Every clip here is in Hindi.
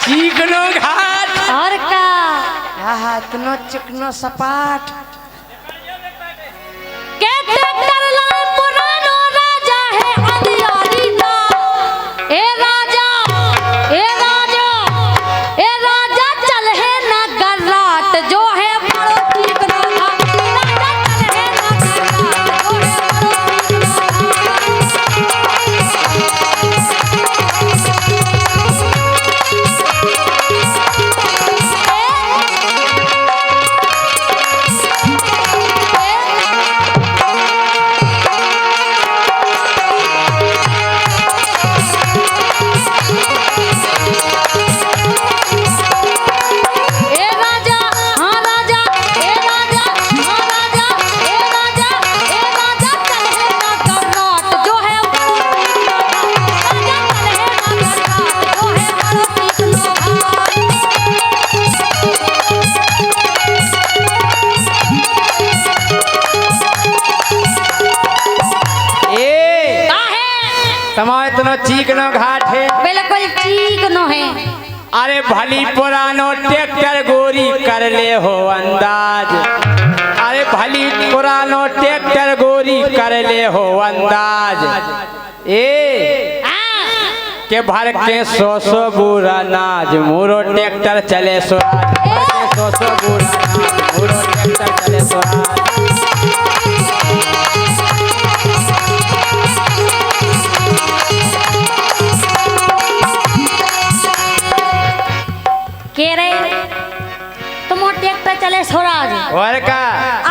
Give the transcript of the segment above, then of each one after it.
चिकनो घाट और का इतना चिकनो सपाट के ट्रैक्टर लाए पुरानो राजा है अंधियारी दा ए राजा ए राजा ए राजा चल है ना गराट जो है बड़ो चिकनो घाट राजा चल है ना गराट जो है समाज इतना चिकनो घाट है बिल्कुल चिकनो है। अरे भली पुरानो ट्रैक्टर गोरी कर ले हो अंदाज अरे भली पुरानो ट्रैक्टर गोरी कर ले हो अंदाज ए के भर के सो बुरा नाज मोरो ट्रैक्टर चले स्वराज सो बुरा नाज मोरो ट्रैक्टर चले स्वराज के रे तुम ट्रैक्टर चले स्वराज और का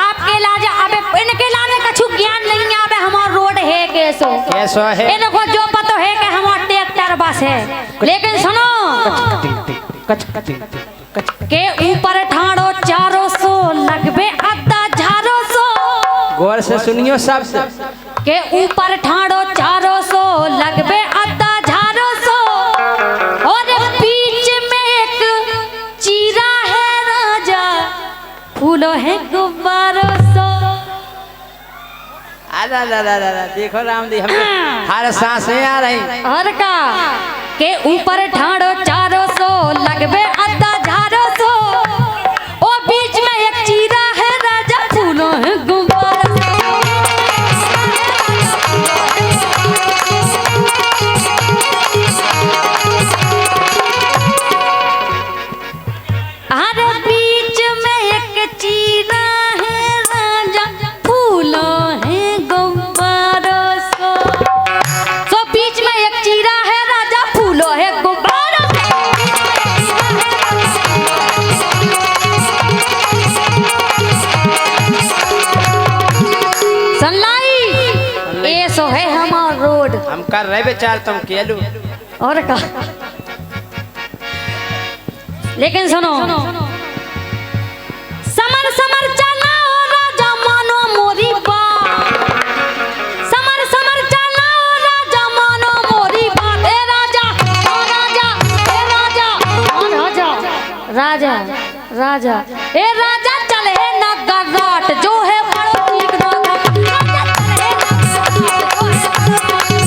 आपके लाज अबे इनके लाने कछु ज्ञान नहीं है अबे हमार रोड है कैसो है इनको जो पता है कि हमार ट्रैक्टर बस है लेकिन सुनो के ऊपर ठाड़ो 400 लगबे अद्दा झारो सो गौर से सुनियो सब के ऊपर ठाड़ो 400 लगबे अद्दा झारो सो और बीच में एक चीरा है राजा फूलो है गुब्बारों सो अरे देखो रामदी हमें हर सांस में आ रही और का के ऊपर ठाड़ो 400 लगबे अद्दा झारो सो ओ बीच में एक चीरा है राजा फूलो है गुब्बारों अरे बीच में एक चीरा है राजा फूलो है गुब्बारों सो बीच में एक चीरा है राजा फूलो है गुब्बारों सनलाई ये सो है हमार रोड हम कर रहे बेचार तुम केलू और का लेकिन सुनो समर समर चलाओ राजा मानो मोरी बात समर समर चलाओ राजा मानो मोरी बात ए राजा ओ राजा ए राजा ओ राजा राजा राजा ए राजा चले ना गराट जो है बड़ो चिकनो घाट राजा चले ना गराट जो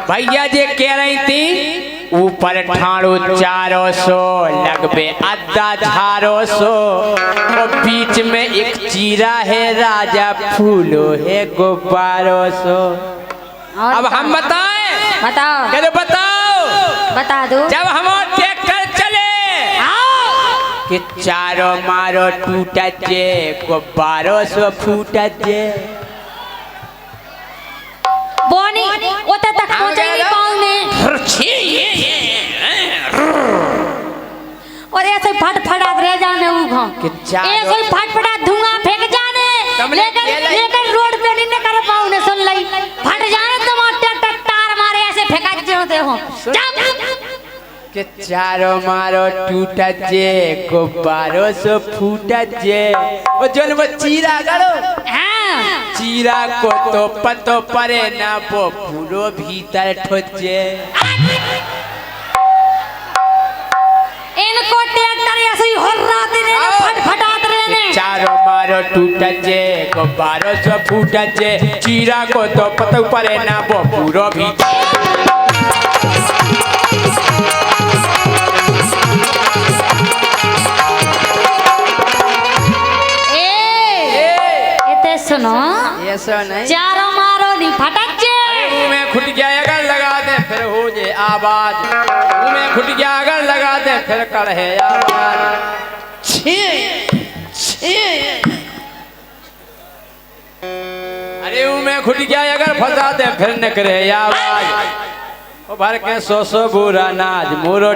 भैया जे कह रही थी ऊपर ठाड़ो 400 लगबे अद्दा झारो सो और बीच में एक चीरा है राजा फूलो है गुब्बारों सो अब हम बताएं बताओ बताओ बता दो जब हम ट्रैक्टर चले कि चारो मारो टूटत जे को 1200 फूटत जे बोनी ओते तक पहुंचे नहीं पाऊंगे और ऐसे फटफटात रह जाने उघा ऐसे फटफटात धुआं फेंक जाने लेकिन रोड पे नहीं कर पाऊंगे सुन लई फट जाने तुम ट्रैक्टर टार मारे ऐसे फेंका देते हो कि चारो मारो टूटत जे को 1200 फूटत जे ओ जोन वो चीरा गलो चीरा को तो पतो परे ना वो पूरो भीतर ठोचे इनको ट्रैक्टर ऐसे ही हो रात रे फटफटात रहने चारो मारो टूटत जे को 1200 फूटत जे चीरा को तो पतो परे ना वो पूरो भीतर सुनो ऐसा नहीं चारो मारो नहीं फटक जे मुंह में खुटिया अगर लगा दे फिर हो जे आवाज मुंह में खुटिया अगर लगा दे फिर कढ़े आवाज अरे मुंह में खुटिया अगर फंसा दे फिर निकले आवाज ओ भर के 100 बुरा नाज मोरो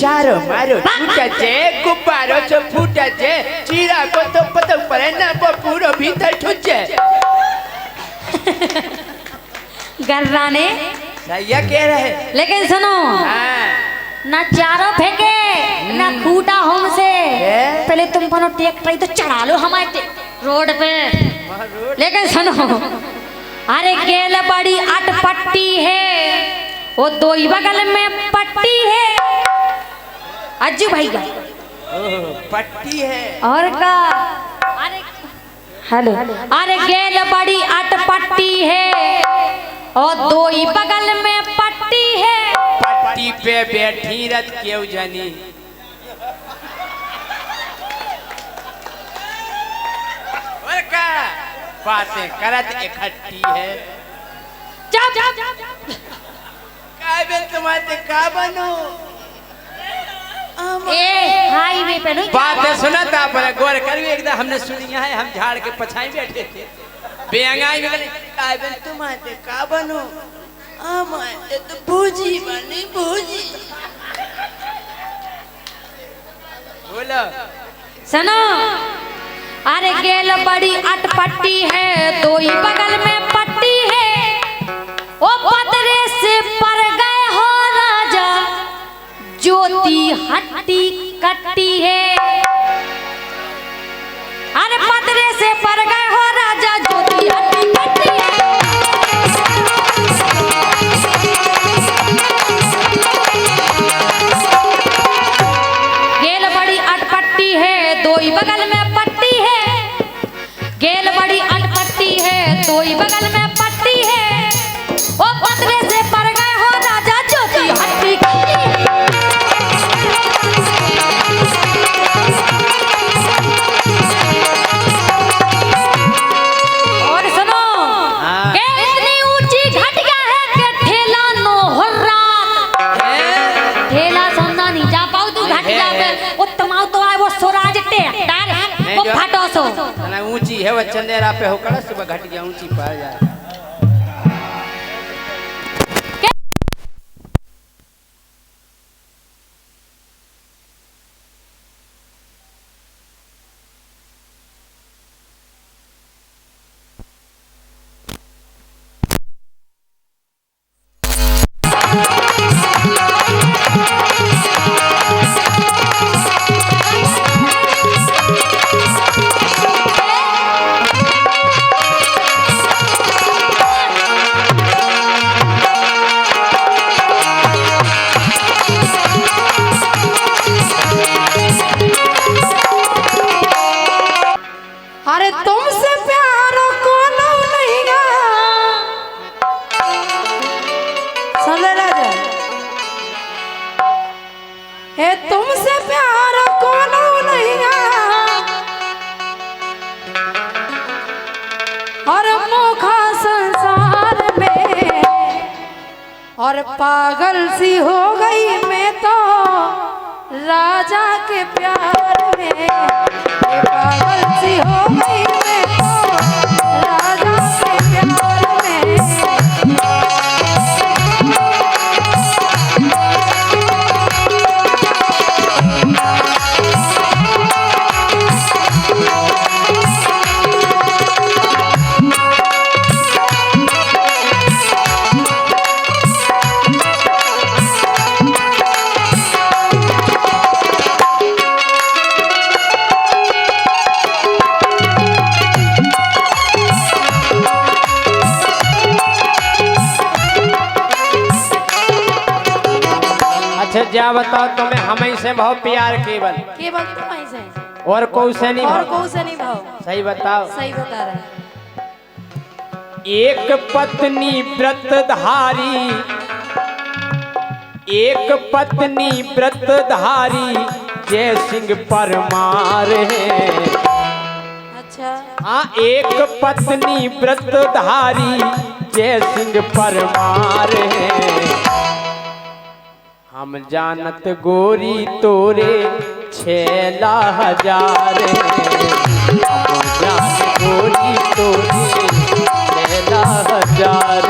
चारो मारो टूटत जे गुब्बारो से फूटत जे चीरा को तो पतो परे ना वो पूरो भीतर ठुचे गर्राने सही कह रहे लेकिन सुनो ना चारों फेंके ना फूटा हमसे पहले तुम बनो ट्रैक्टर तो चढ़ा लो हमारे रोड पे लेकिन सुनो अरे गेल बड़ी अटपट्टी है वो दो ही बगल में पट्टी है अज्जू भाई का पट्टी है और का अरे हेलो अरे गेल बड़ी अटपट्टी है और दो ही बगल में पट्टी है पट्टी पे बैठी रत क्यों जानी और का बातें करत इकट्ठी है काय बे तुम्हारे का बनो ए हाईवे पे नहीं बात सुना था पर गौर करिए एकदम हमने सुनी है हम झाड़ के पछाई बैठे थे बेअंगाई में गले काय बे तुम्हारे का बनो हमारे तो भूजी बनी भूजी बोलो सुनो अरे गेल बड़ी अटपट्टी है दो ही बगल में पट्टी है ओ पतरे से पर गए हो राजा ज्योति हट्टी कट्टी है अरे पतरे से पर गए हो राजा ज्योति हट्टी कट्टी है गेल बड़ी अटपट्टी है दो ही बगल में पट्टी है गेल बड़ी अटपट्टी है दो ही बगल में पट्टी है ओ पतरे से पर गए हो राजा ज्योति हट्टी कट्टी है और सुनो के इतनी ऊंची घटिया है कि ठेला नो हो रात ठेला समझा नहीं जा पाऊ तू घटिया पे उत्तमाऊ तो आए वो स्वराज टेक्टर वो फटो सो ना ऊंची है वो चंदेरा पे होकर सुबह घट गया ऊंची पर जाए हे तुमसे प्यार कोनो नहीं और मोखा संसार में और पागल सी हो गई मैं तो राजा के प्यार में ये पागल सी हो गई मैं तो राजा के प्यार में अच्छा जा बताओ तुम्हें हमें से बहुत प्यार केवल केवल तुम्हारी से और कौ से नहीं और भाव? कौन से नहीं भाव सही बताओ। सही बता रहे हैं। एक पत्नी व्रतधारी एक पत्नी व्रतधारी जय सिंह परमार है। अच्छा हाँ एक पत्नी व्रतधारी जय सिंह परमार है। हम जानत गोरी तोरे 6,000 हम जानत गोरी तोरे 6,000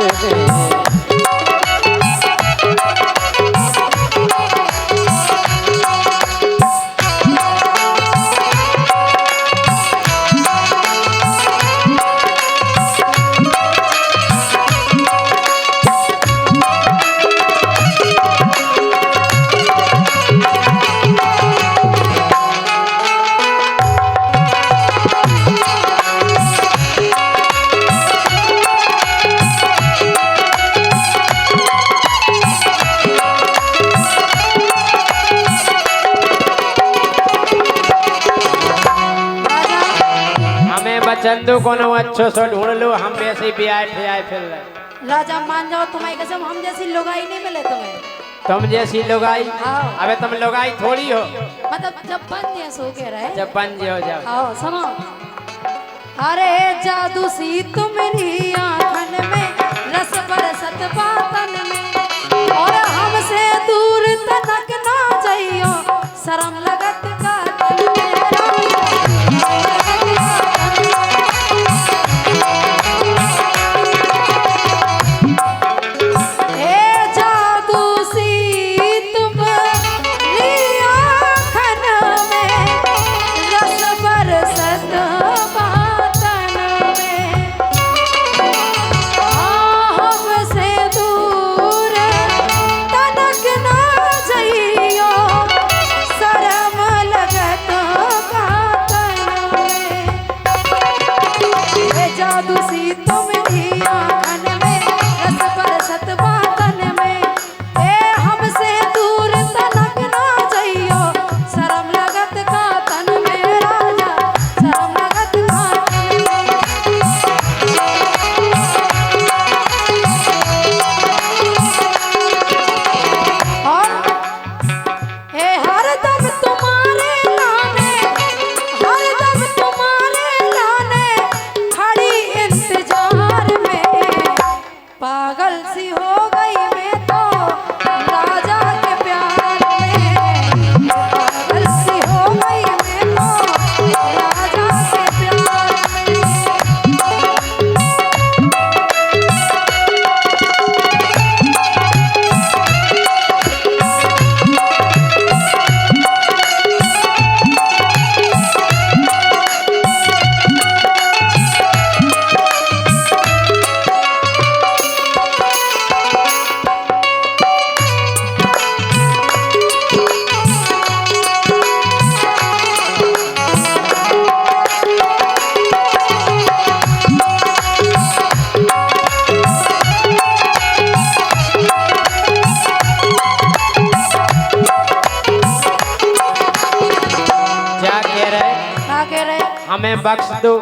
चंदू को अच्छो सो ढूंढ लो हम वैसे भी आए थे आए फिर राजा मान जाओ तुम्हारी कसम हम जैसी लुगाई नहीं मिले तुम्हें। तुम जैसी लुगाई हाँ। अबे तुम लुगाई थोड़ी हो मतलब जब बन जैसे हो के रहे जब बन हो जाओ। आओ सुनो अरे जादू सी तुम्हारी आंखन में रस बरसत बातन में और हमसे दूर तनक ना जाइयो शर्म लगत का दिल मेरा हमें बख्श दो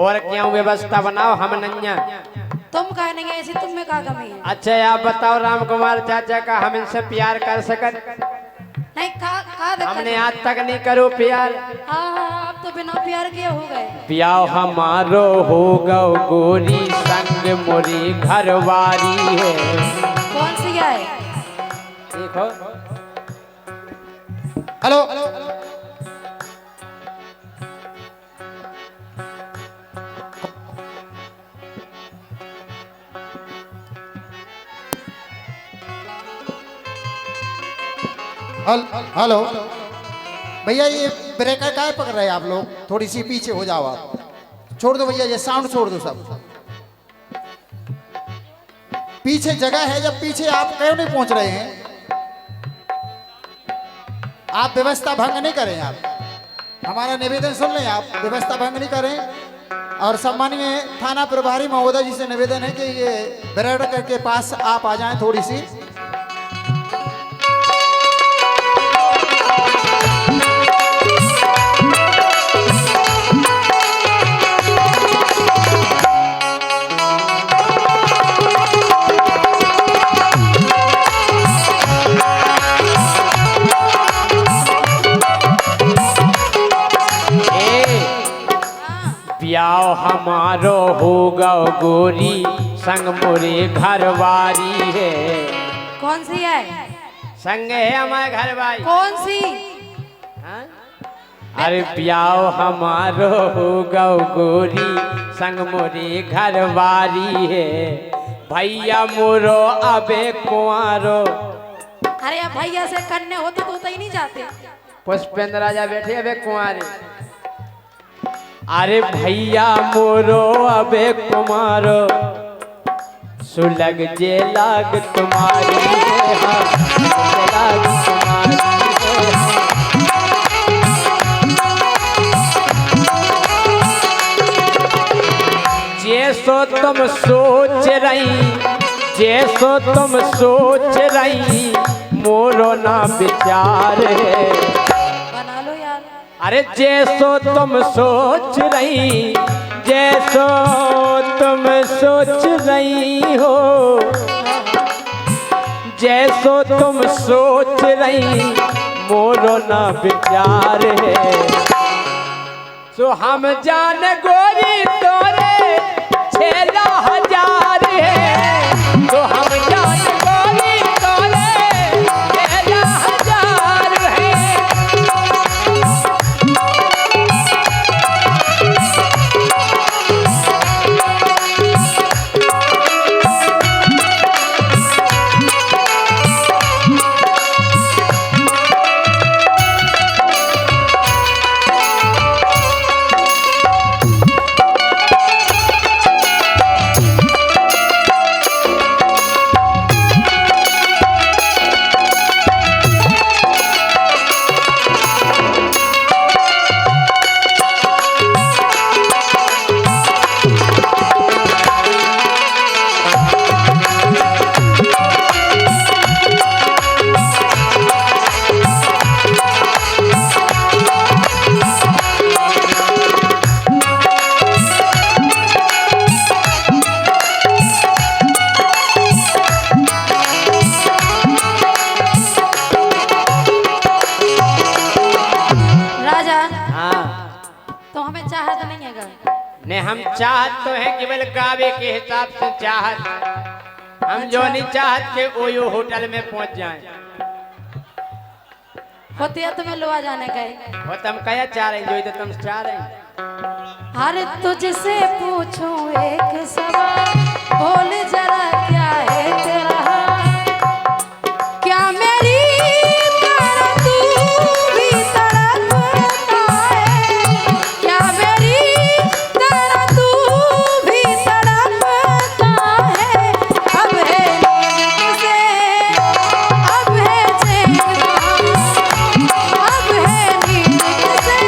और क्या व्यवस्था बनाओ हम नन्या तुम कह नहीं ऐसी तुम में क्या कमी है। अच्छा आप बताओ राम कुमार चाचा का हम इनसे प्यार कर सकत नहीं का दिक्कत हमने है? आज तक नहीं करो प्यार। हाँ आप तो बिना प्यार के हो गए। ब्याह हमारो हो गौ गोरी संग मोरी घरवारी है। कौन सी है? देखो हेलो हेलो भैया, ये ब्रेकर काहे पकड़ रहे हैं आप लोग? थोड़ी सी पीछे हो जाओ आप। छोड़ दो भैया, ये साउंड छोड़ दो सब। पीछे जगह है, जब पीछे आप क्यों नहीं पहुंच रहे हैं? आप व्यवस्था भंग नहीं करें। आप हमारा निवेदन सुन लें, आप व्यवस्था भंग नहीं करें। और सम्मानीय थाना प्रभारी महोदय जी से निवेदन है कि ये ब्रेकर के पास आप आ जाएं थोड़ी सी। ब्याह हमारो हो गौ गोरी संग मोरे घरवारी है। कौन सी है? संग है हमारे घरवारी। कौन सी? हाँ? अरे ब्याह हमारो हो गौ गोरी संग मोरे घरवारी है। भैया मोरो अबे कुंवारो। अरे अब भैया से कन्ने होते तो ही नहीं जाते। पुष्पेंद्र राजा बैठे अबे कुंवारे। अरे भैया मोरो अबे कुमारो सुलग जे लाग तुम्हारी है। हाँ, जे लाग तुम्हारी है। जैसो तुम सोच रही, जैसो तुम सोच रही, मोरो ना विचार है। बना लो यार। अरे जैसो तुम सोच रही, जैसो तुम सोच रही हो, जैसो तुम सोच रही, मोरो ना विचार है। सो हम जान गोरी तोरे 6,000 है। तो हम जान गोरी तोरे 6,000 है। ने हम चाहत तो है केवल गावे के हिसाब से चाहत। हम जो नहीं चाहत के ओयो होटल में पहुंच जाएं। होते है तुम्हें लोआ जाने गए। वो तुम क्या चाह रहे जो इधर तुम चाह रहे। अरे तुझसे पूछूं एक सवाल, बोल जरा क्या है तेरा हाल? क्या मेरी तरह तू भी तड़पता है? क्या मेरी तरह तू भी तड़पता है? अब है नींद से, अब है चैन कहाँ? अब है नींद से,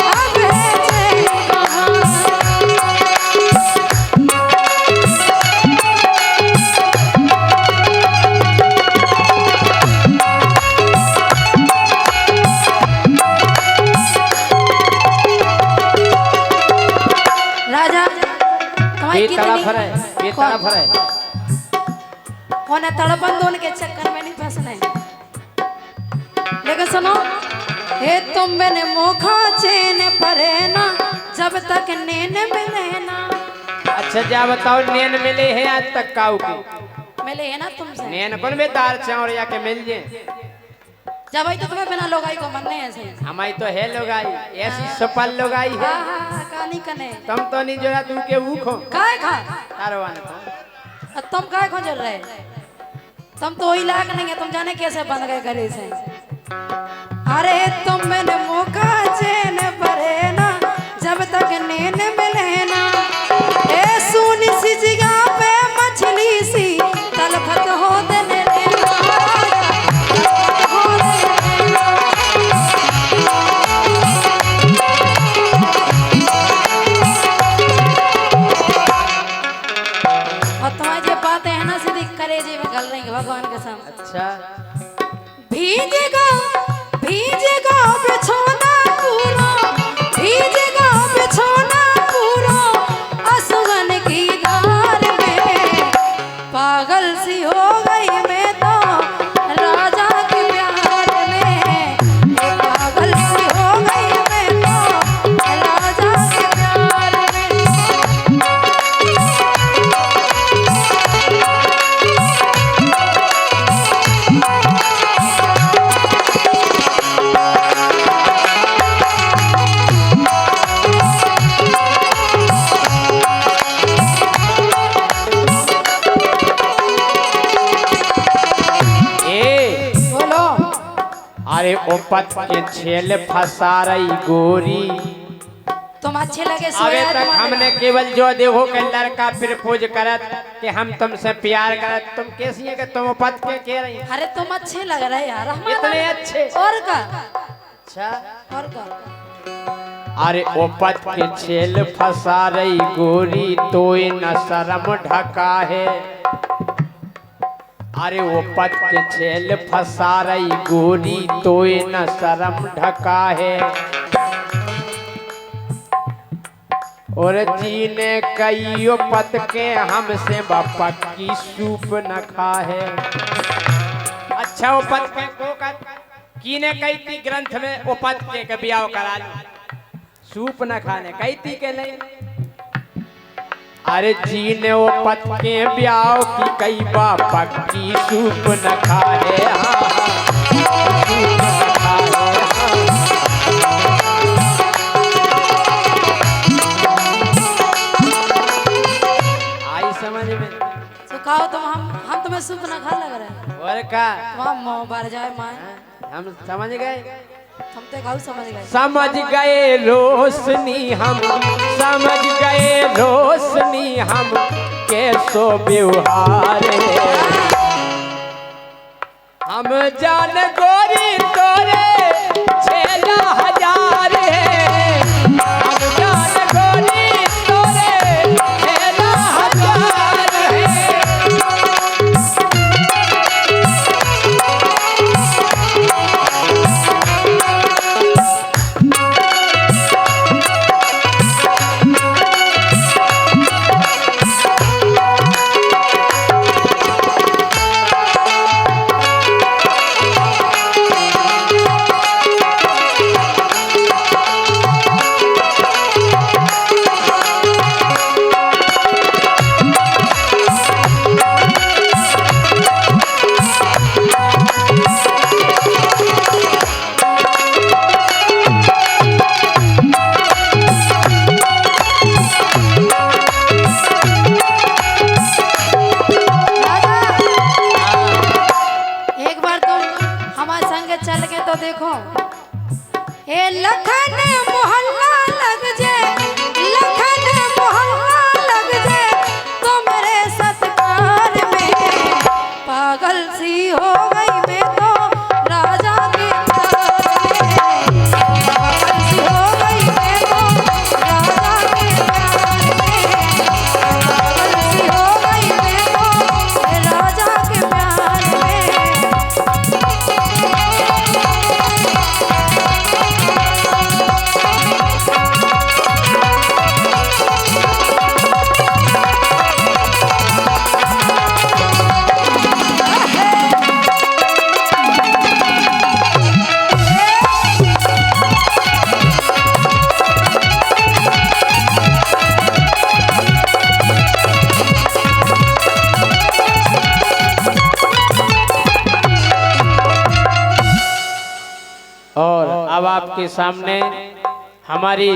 अब है चैन कहाँ? राजा तुम्हारी ये कितनी तरफ है, ये तरफ है। कौन है? तड़पन दोन के चक्कर में नहीं फंसना है। सुनो। हे तुम मैंने मोखा चैन परे ना जब तक नैन मिले ना। अच्छा जा बताओ नैन मिले हैं आज तक काऊ की? मिले है ना तुमसे। नैन कौन बेदार और या के मिल जे? जब भाई तो तुम्हें बिना लोगाई को मनने ऐसे ही। हमारी तो है लोगाई, ऐसी सपल लोगाई है। कहानी कने तुम तो नहीं जोड़ा तू के ऊखो काय खा तारवान को। तुम काय खो जर रहे? तुम तो वही लायक नहीं है, तुम जाने कैसे बन गए घरे से। अरे तुम मैंने मौका चैन परे ना जब तक नैन मिले ना। ए सुनी सी जगह पे मछली सी तलखत हो देने देना। और तुम्हारी जो बातें हैं ना सीधी कलेजे में गल रही है भगवान के सामने। अच्छा भीजेगा भीजेगा बिछोना पूरा, भीजेगा बिछोना पूरा असुगन की धार में। पागल सी हो गई मैं तो राजा के प्यार में। पागल सी हो गई मैं तो राजा के प्यार में। अरे ओपत के छेल फंसा रही गोरी। तुम अच्छे लगे अबे सोया तक तुम्हारे। हमने केवल जो देखो कि लड़का प्रपोज करत कि हम तुमसे प्यार करत, तुम कैसी है कि तुम ओपत के कह रही हैं? अरे तुम अच्छे लग रहे यार हमारा। इतने अच्छे। और का अच्छा और का अरे ओपत के छेल फंसा रही गोरी तोय न शर्म ढका है। अरे ओपत के छेल फंसा रही गोरी तोय न शर्म ढका है। और जीने कईयो पत के हमसे बपक की सूप न खा है। अच्छा ओपत के को कीने कई थी ग्रंथ में ओपत के बियाह करा लो सूप न खाने कई थी के नहीं। अरे जीने ओपत के ब्याह की कई बापक की सूप न खाए। हाँ सूप न खाए। आई समझ में? सुखाओ तुम हम तुम्हें सूप ना खा लग रहे हैं। और का वहाँ मुँह भर जाए माँ। हम समझ गए। हम तो खाऊ समझ गए। समझ गए रोशनी हम समझ गए रोशनी हम कैसो व्यवहार है। हम जान गोरी तोरे 6,000 है। हम जान गोरी तोरे 6,000 है। अब आपके सामने हमारी